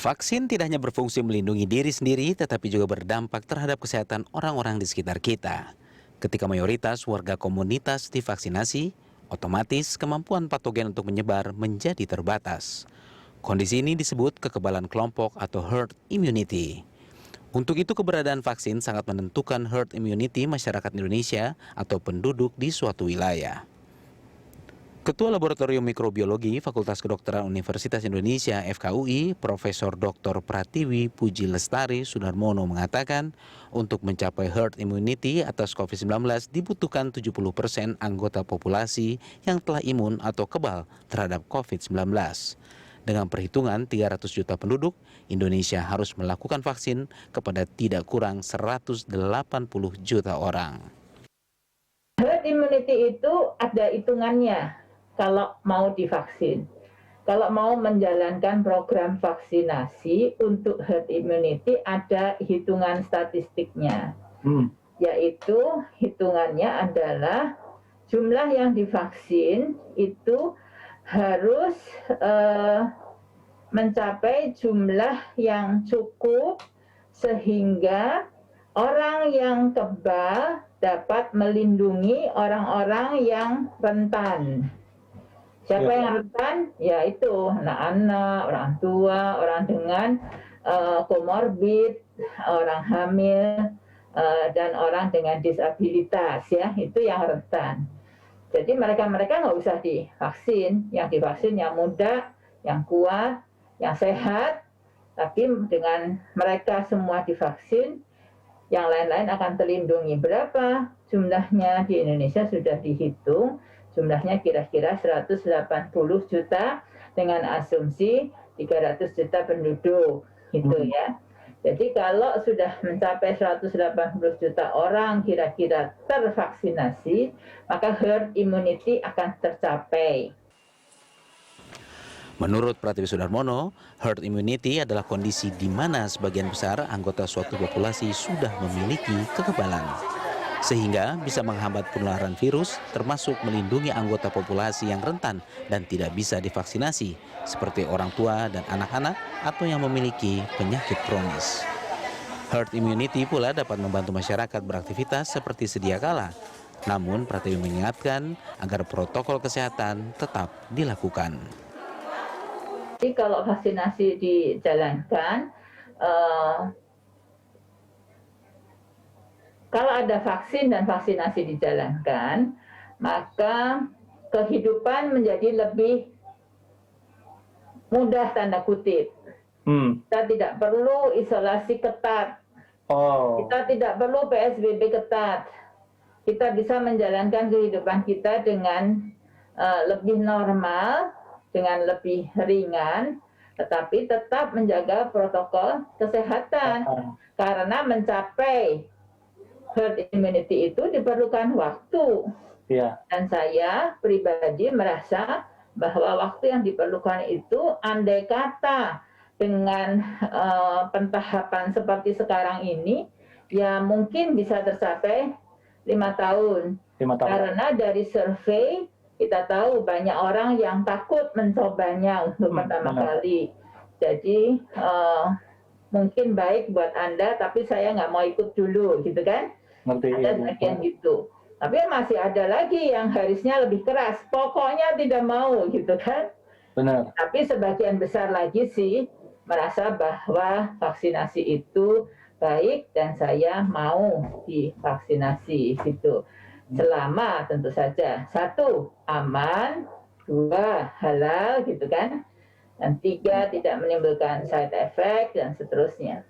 Vaksin tidak hanya berfungsi melindungi diri sendiri, tetapi juga berdampak terhadap kesehatan orang-orang di sekitar kita. Ketika mayoritas warga komunitas divaksinasi, otomatis kemampuan patogen untuk menyebar menjadi terbatas. Kondisi ini disebut kekebalan kelompok atau herd immunity. Untuk itu keberadaan vaksin sangat menentukan herd immunity masyarakat Indonesia atau penduduk di suatu wilayah. Ketua Laboratorium Mikrobiologi Fakultas Kedokteran Universitas Indonesia FKUI, Profesor Dr. Pratiwi Puji Lestari Sudarmono mengatakan, untuk mencapai herd immunity atas COVID-19 dibutuhkan 70% anggota populasi yang telah imun atau kebal terhadap COVID-19. Dengan perhitungan 300 juta penduduk, Indonesia harus melakukan vaksin kepada tidak kurang 180 juta orang. Herd immunity itu ada hitungannya. Kalau mau divaksin, kalau mau menjalankan program vaksinasi untuk herd immunity ada hitungan statistiknya, yaitu hitungannya adalah jumlah yang divaksin itu harus mencapai jumlah yang cukup sehingga orang yang kebal dapat melindungi orang-orang yang rentan. Siapa yang rentan? Ya itu anak-anak, orang tua, orang dengan komorbid, orang hamil, dan orang dengan disabilitas, ya itu yang rentan. Jadi mereka-mereka nggak usah divaksin, yang divaksin yang muda, yang kuat, yang sehat, tapi dengan mereka semua divaksin, yang lain-lain akan terlindungi. Berapa jumlahnya di Indonesia sudah dihitung, jumlahnya kira-kira 180 juta dengan asumsi 300 juta penduduk, gitu ya. Jadi kalau sudah mencapai 180 juta orang kira-kira tervaksinasi, maka herd immunity akan tercapai. Menurut Pratiwi Sudarmono, herd immunity adalah kondisi di mana sebagian besar anggota suatu populasi sudah memiliki kekebalan, sehingga bisa menghambat penularan virus, termasuk melindungi anggota populasi yang rentan dan tidak bisa divaksinasi, seperti orang tua dan anak-anak atau yang memiliki penyakit kronis. Herd immunity pula dapat membantu masyarakat beraktivitas seperti sedia kala. Namun, Pratiwi mengingatkan agar protokol kesehatan tetap dilakukan. Jadi kalau vaksinasi dijalankan, kalau ada vaksin dan vaksinasi dijalankan, maka kehidupan menjadi lebih mudah tanda kutip. Kita tidak perlu isolasi ketat. Kita tidak perlu PSBB ketat. Kita bisa menjalankan kehidupan kita dengan lebih normal, dengan lebih ringan, tetapi tetap menjaga protokol kesehatan. Karena mencapai herd immunity itu diperlukan waktu. Dan saya pribadi merasa bahwa waktu yang diperlukan itu andai kata dengan pentahapan seperti sekarang ini, ya mungkin bisa tercapai 5 tahun. Karena dari survei kita tahu banyak orang yang takut mencobanya untuk pertama kali. Jadi mungkin baik buat Anda, tapi saya nggak mau ikut dulu, gitu kan? Ada sebagian gitu. Tapi masih ada lagi yang harusnya lebih keras. Pokoknya tidak mau, gitu kan? Benar. Tapi sebagian besar lagi sih merasa bahwa vaksinasi itu baik dan saya mau divaksinasi, gitu. Selama tentu saja 1, aman, 2, halal, gitu kan? Dan 3, tidak menimbulkan side effect dan seterusnya.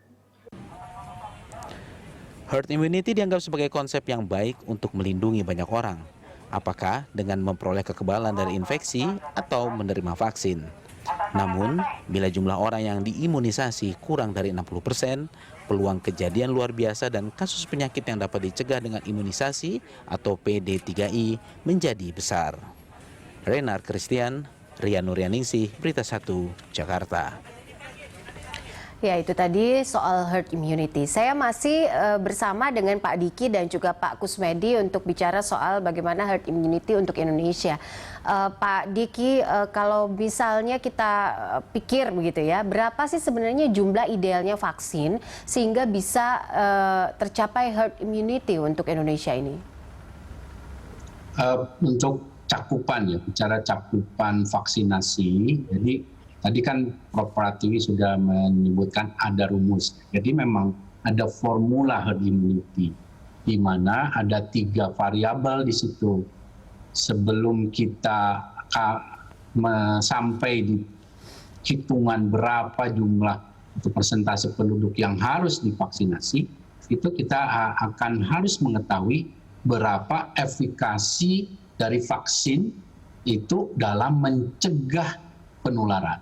Herd immunity dianggap sebagai konsep yang baik untuk melindungi banyak orang. Apakah dengan memperoleh kekebalan dari infeksi atau menerima vaksin? Namun, bila jumlah orang yang diimunisasi kurang dari 60%, peluang kejadian luar biasa dan kasus penyakit yang dapat dicegah dengan imunisasi atau PD3I menjadi besar. Renar Christian, Rian Nuryaningsih, Berita 1, Jakarta. Ya, itu tadi soal herd immunity. Saya masih bersama dengan Pak Diki dan juga Pak Kusmedi untuk bicara soal bagaimana herd immunity untuk Indonesia. Pak Diki, kalau misalnya kita pikir begitu ya, berapa sih sebenarnya jumlah idealnya vaksin sehingga bisa tercapai herd immunity untuk Indonesia ini? Untuk cakupan ya, bicara cakupan vaksinasi, jadi tadi kan Prof. Pratiwi sudah menyebutkan ada rumus. Jadi memang ada formula herd immunity, di mana ada 3 variabel di situ. Sebelum kita sampai di hitungan berapa jumlah atau persentase penduduk yang harus divaksinasi, itu kita akan harus mengetahui berapa efikasi dari vaksin itu dalam mencegah penularan.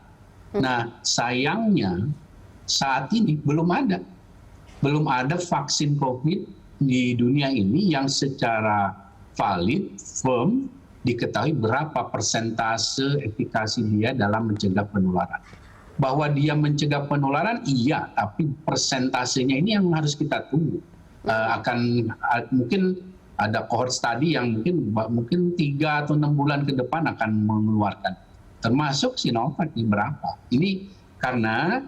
Nah, sayangnya saat ini belum ada vaksin COVID di dunia ini yang secara valid, firm, diketahui berapa persentase efikasi dia dalam mencegah penularan. Bahwa dia mencegah penularan, iya, tapi persentasenya ini yang harus kita tunggu. Mungkin ada cohort study yang mungkin 3 atau 6 bulan ke depan akan mengeluarkan. Termasuk Sinovac ini berapa. Ini karena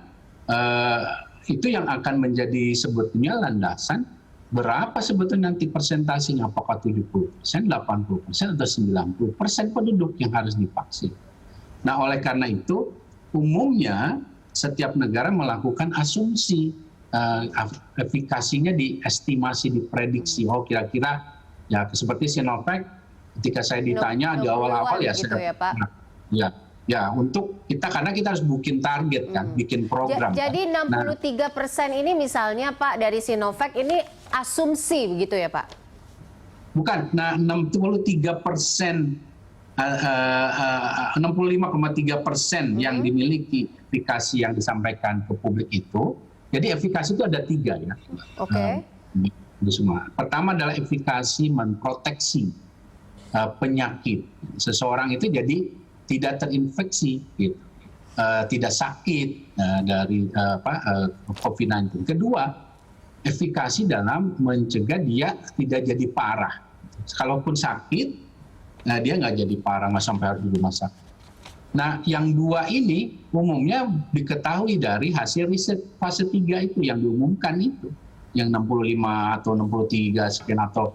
itu yang akan menjadi sebetulnya landasan berapa sebetulnya nanti persentasenya, apakah 70%, 80%, atau 90% penduduk yang harus divaksin. Nah, oleh karena itu, umumnya setiap negara melakukan asumsi, efikasinya diestimasi, diprediksi. Oh, kira-kira ya seperti Sinovac, ketika saya ditanya di awal-awal ya, gitu ya, Pak? Ya, untuk kita, karena kita harus bikin target kan, bikin program. Jadi 63% ini misalnya Pak dari Sinovac ini asumsi begitu ya Pak? Bukan, nah 63%, 65,3% yang dimiliki efikasi yang disampaikan ke publik itu. Jadi efikasi itu ada 3 ya. Oke. Semua. Pertama adalah efikasi memproteksi penyakit. Seseorang itu jadi tidak terinfeksi, gitu. Tidak sakit dari COVID-19. Kedua, efikasi dalam mencegah dia tidak jadi parah. Kalaupun sakit, dia nggak jadi parah, nggak sampai harus di rumah sakit. Nah, yang 2 ini umumnya diketahui dari hasil riset fase 3 itu yang diumumkan itu. Yang 65 atau 63 sekian atau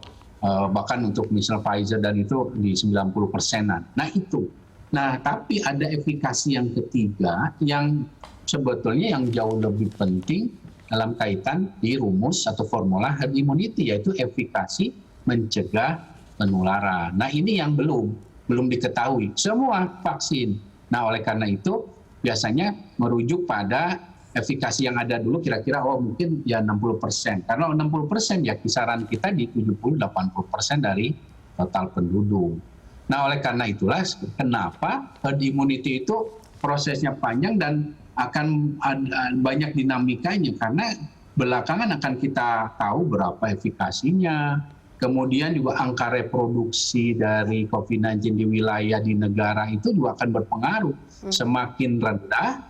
bahkan untuk misal Pfizer dan itu di 90%-an. Nah, itu. Nah, tapi ada efikasi yang ketiga yang sebetulnya yang jauh lebih penting dalam kaitan di rumus atau formula herd immunity, yaitu efikasi mencegah penularan. Nah, ini yang belum diketahui semua vaksin. Nah, oleh karena itu biasanya merujuk pada efikasi yang ada dulu, kira-kira mungkin ya 60%. Karena 60% ya kisaran kita di 70-80% dari total penduduk. Nah, oleh karena itulah kenapa herd immunity itu prosesnya panjang dan akan banyak dinamikanya, karena belakangan akan kita tahu berapa efikasinya, kemudian juga angka reproduksi dari COVID-19 di wilayah, di negara itu juga akan berpengaruh. Semakin rendah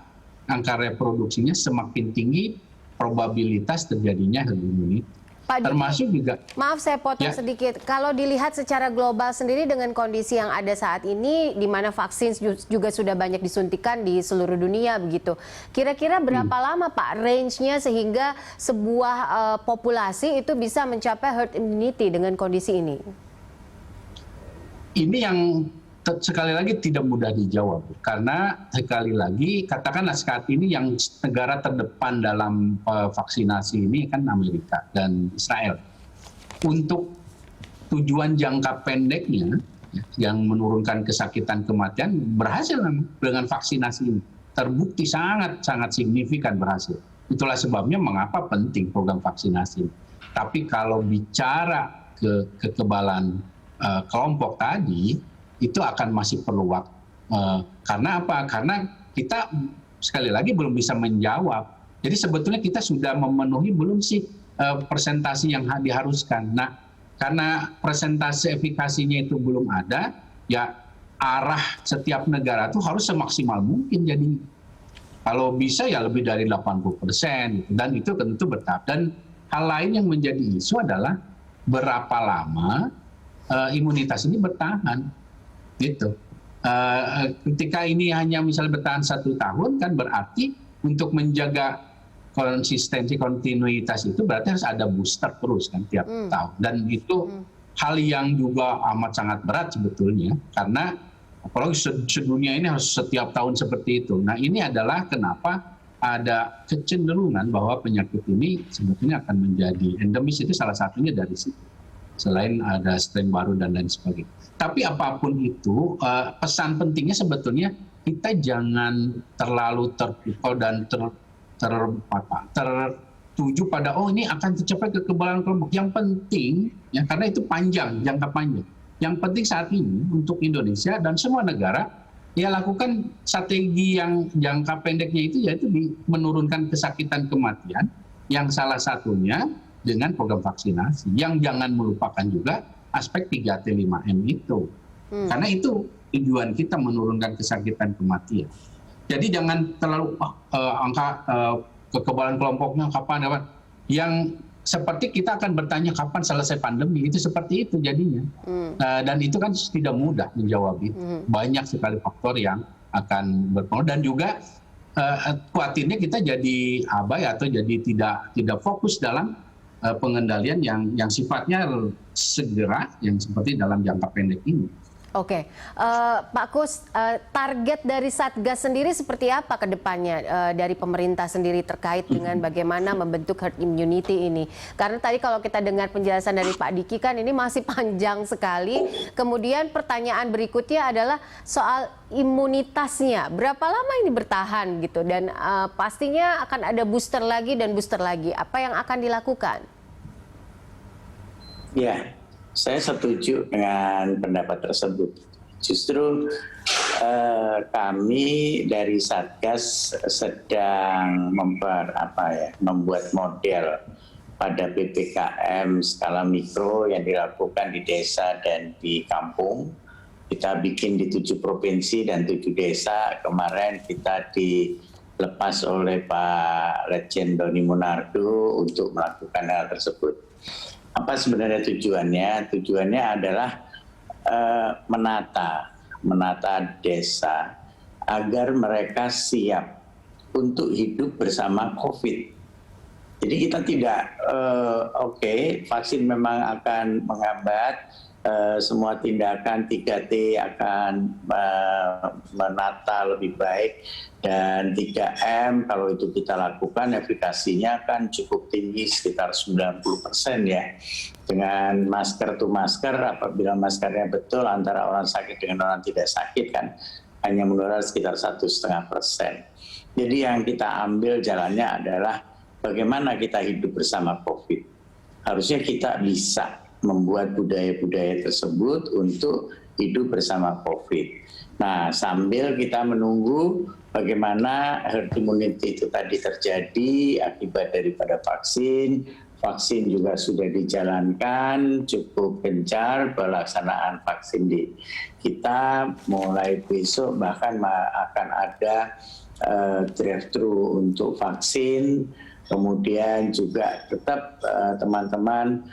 angka reproduksinya, semakin tinggi probabilitas terjadinya herd immunity. Pak Diki, termasuk juga. Maaf saya potong sedikit. Kalau dilihat secara global sendiri dengan kondisi yang ada saat ini, di mana vaksin juga sudah banyak disuntikan di seluruh dunia begitu. Kira-kira berapa lama Pak range-nya sehingga sebuah populasi itu bisa mencapai herd immunity dengan kondisi ini? Ini yang sekali lagi tidak mudah dijawab, karena sekali lagi katakanlah saat ini yang negara terdepan dalam vaksinasi ini kan Amerika dan Israel. Untuk tujuan jangka pendeknya yang menurunkan kesakitan kematian berhasil dengan vaksinasi ini, terbukti sangat signifikan berhasil. Itulah sebabnya mengapa penting program vaksinasi. Tapi kalau bicara kekebalan kelompok tadi, itu akan masih perlu waktu. Karena apa? Karena kita sekali lagi belum bisa menjawab. Jadi sebetulnya kita sudah memenuhi belum sih persentase yang diharuskan. Nah, karena persentase efikasinya itu belum ada, ya arah setiap negara itu harus semaksimal mungkin jadinya. Kalau bisa ya lebih dari 80%, dan itu tentu bertahap. Dan hal lain yang menjadi isu adalah berapa lama imunitas ini bertahan, gitu. Ketika ini hanya misalnya bertahan 1 tahun, kan berarti untuk menjaga konsistensi kontinuitas itu berarti harus ada booster terus kan tiap tahun. Dan itu hal yang juga amat sangat berat sebetulnya, karena apalagi sedunia ini harus setiap tahun seperti itu. Nah, ini adalah kenapa ada kecenderungan bahwa penyakit ini sebetulnya akan menjadi endemis, itu salah satunya dari situ. Selain ada strain baru dan lain sebagainya. Tapi apapun itu, pesan pentingnya sebetulnya kita jangan terlalu terpukau dan tertuju pada ini akan tercapai kekebalan kelompok. Yang penting, ya, karena itu panjang, jangka panjang. Yang penting saat ini untuk Indonesia dan semua negara, ya lakukan strategi yang jangka pendeknya itu, yaitu menurunkan kesakitan kematian, yang salah satunya dengan program vaksinasi. Yang jangan melupakan juga aspek 3T5M itu. Karena itu tujuan kita menurunkan kesakitan kematian. Jadi jangan terlalu angka kekebalan kelompoknya kapan. Yang seperti kita akan bertanya kapan selesai pandemi, itu seperti itu jadinya. Dan itu kan tidak mudah menjawab itu. Banyak sekali faktor yang akan berpengaruh, dan juga khawatirnya kita jadi abai atau jadi tidak fokus dalam pengendalian yang sifatnya segera, yang seperti dalam jangka pendek ini. Oke, Pak Kus, target dari Satgas sendiri seperti apa ke depannya dari pemerintah sendiri terkait dengan bagaimana membentuk herd immunity ini? Karena tadi kalau kita dengar penjelasan dari Pak Diki kan ini masih panjang sekali. Kemudian pertanyaan berikutnya adalah soal imunitasnya. Berapa lama ini bertahan gitu? Dan pastinya akan ada booster lagi dan booster lagi. Apa yang akan dilakukan? Ya, saya setuju dengan pendapat tersebut. Justru kami dari Satgas sedang membuat model pada PPKM skala mikro yang dilakukan di desa dan di kampung. Kita bikin di 7 provinsi dan 7 desa. Kemarin kita dilepas oleh Pak Letjen Doni Monardo untuk melakukan hal tersebut. Apa sebenarnya tujuannya? Tujuannya adalah menata desa agar mereka siap untuk hidup bersama COVID. Jadi kita tidak, vaksin memang akan menghambat, semua tindakan 3T akan menata lebih baik, dan 3M kalau itu kita lakukan efikasinya kan cukup tinggi, sekitar 90% ya. Dengan masker to masker, apabila maskernya betul antara orang sakit dengan orang tidak sakit kan hanya menular sekitar 1,5%. Jadi yang kita ambil jalannya adalah bagaimana kita hidup bersama COVID. Harusnya kita bisa membuat budaya-budaya tersebut untuk hidup bersama COVID. Nah, sambil kita menunggu bagaimana herd immunity itu tadi terjadi akibat daripada vaksin. Vaksin juga sudah dijalankan cukup gencar, pelaksanaan vaksin di kita mulai besok bahkan akan ada drive-thru untuk vaksin. Kemudian juga tetap teman-teman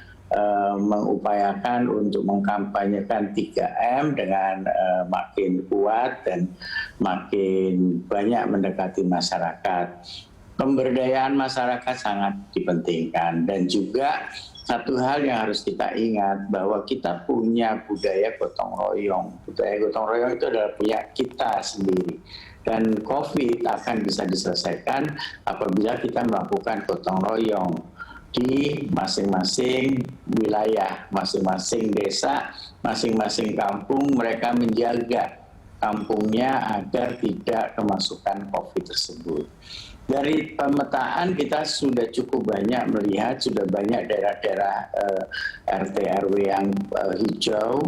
mengupayakan untuk mengkampanyekan 3M dengan makin kuat dan makin banyak mendekati masyarakat. Pemberdayaan masyarakat sangat dipentingkan, dan juga satu hal yang harus kita ingat bahwa kita punya budaya gotong royong. Budaya gotong royong itu adalah punya kita sendiri. Dan COVID akan bisa diselesaikan apabila kita melakukan gotong royong di masing-masing wilayah, masing-masing desa, masing-masing kampung. Mereka menjaga kampungnya agar tidak kemasukan COVID tersebut. Dari pemetaan kita sudah cukup banyak melihat, sudah banyak daerah-daerah RT RW yang hijau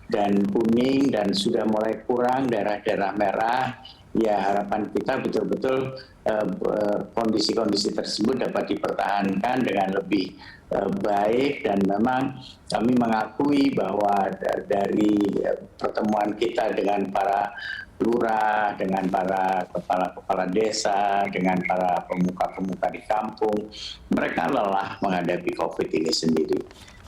dan kuning, dan sudah mulai kurang daerah-daerah merah. Ya, harapan kita betul-betul kondisi-kondisi tersebut dapat dipertahankan dengan lebih baik. Dan memang kami mengakui bahwa dari pertemuan kita dengan para lurah, dengan para kepala-kepala desa, dengan para pemuka-pemuka di kampung. Mereka lelah menghadapi COVID ini sendiri.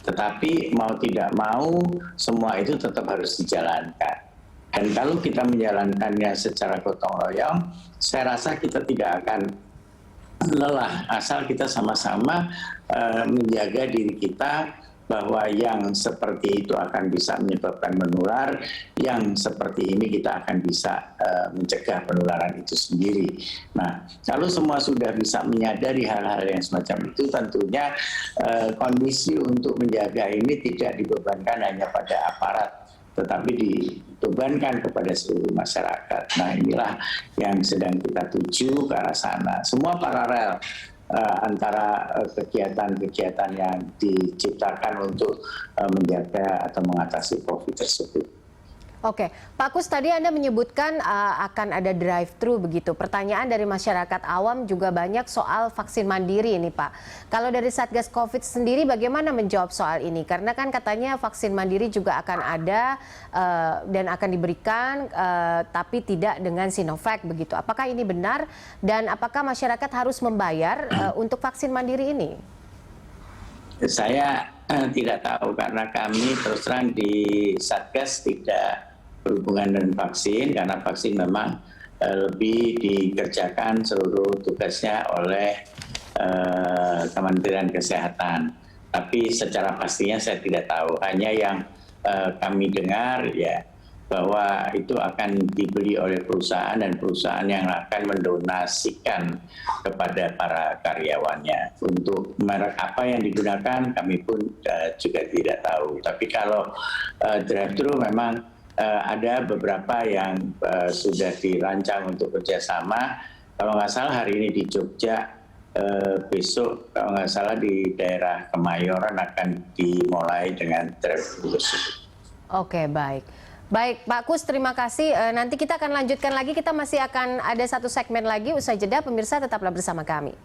Tetapi mau tidak mau, semua itu tetap harus dijalankan. Dan kalau kita menjalankannya secara gotong royong, saya rasa kita tidak akan lelah, asal kita sama-sama menjaga diri kita bahwa yang seperti itu akan bisa menyebabkan menular, yang seperti ini kita akan bisa mencegah penularan itu sendiri. Nah, kalau semua sudah bisa menyadari hal-hal yang semacam itu, tentunya kondisi untuk menjaga ini tidak dibebankan hanya pada aparat, tetapi dibebankan kepada seluruh masyarakat. Nah, inilah yang sedang kita tuju ke arah sana. Semua paralel antara kegiatan-kegiatan yang diciptakan untuk menjaga atau mengatasi COVID tersebut. Oke, Pak Kus, tadi Anda menyebutkan akan ada drive-thru begitu. Pertanyaan dari masyarakat awam juga banyak soal vaksin mandiri ini, Pak. Kalau dari Satgas COVID sendiri bagaimana menjawab soal ini? Karena kan katanya vaksin mandiri juga akan ada dan akan diberikan, tapi tidak dengan Sinovac begitu. Apakah ini benar dan apakah masyarakat harus membayar untuk vaksin mandiri ini? Saya tidak tahu karena kami terus terang di Satgas tidak berhubungan dengan vaksin, karena vaksin memang lebih dikerjakan seluruh tugasnya oleh Kementerian Kesehatan. Tapi secara pastinya saya tidak tahu. Hanya yang kami dengar ya bahwa itu akan dibeli oleh perusahaan dan perusahaan yang akan mendonasikan kepada para karyawannya. Untuk merek apa yang digunakan kami pun juga tidak tahu. Tapi kalau drive-thru memang ada beberapa yang sudah dirancang untuk kerjasama. Kalau nggak salah hari ini di Jogja, besok kalau nggak salah di daerah Kemayoran akan dimulai dengan drive-thru tersebut. Oke, baik. Baik, Pak Kus, terima kasih. Nanti kita akan lanjutkan lagi. Kita masih akan ada satu segmen lagi. Usai jeda, pemirsa tetaplah bersama kami.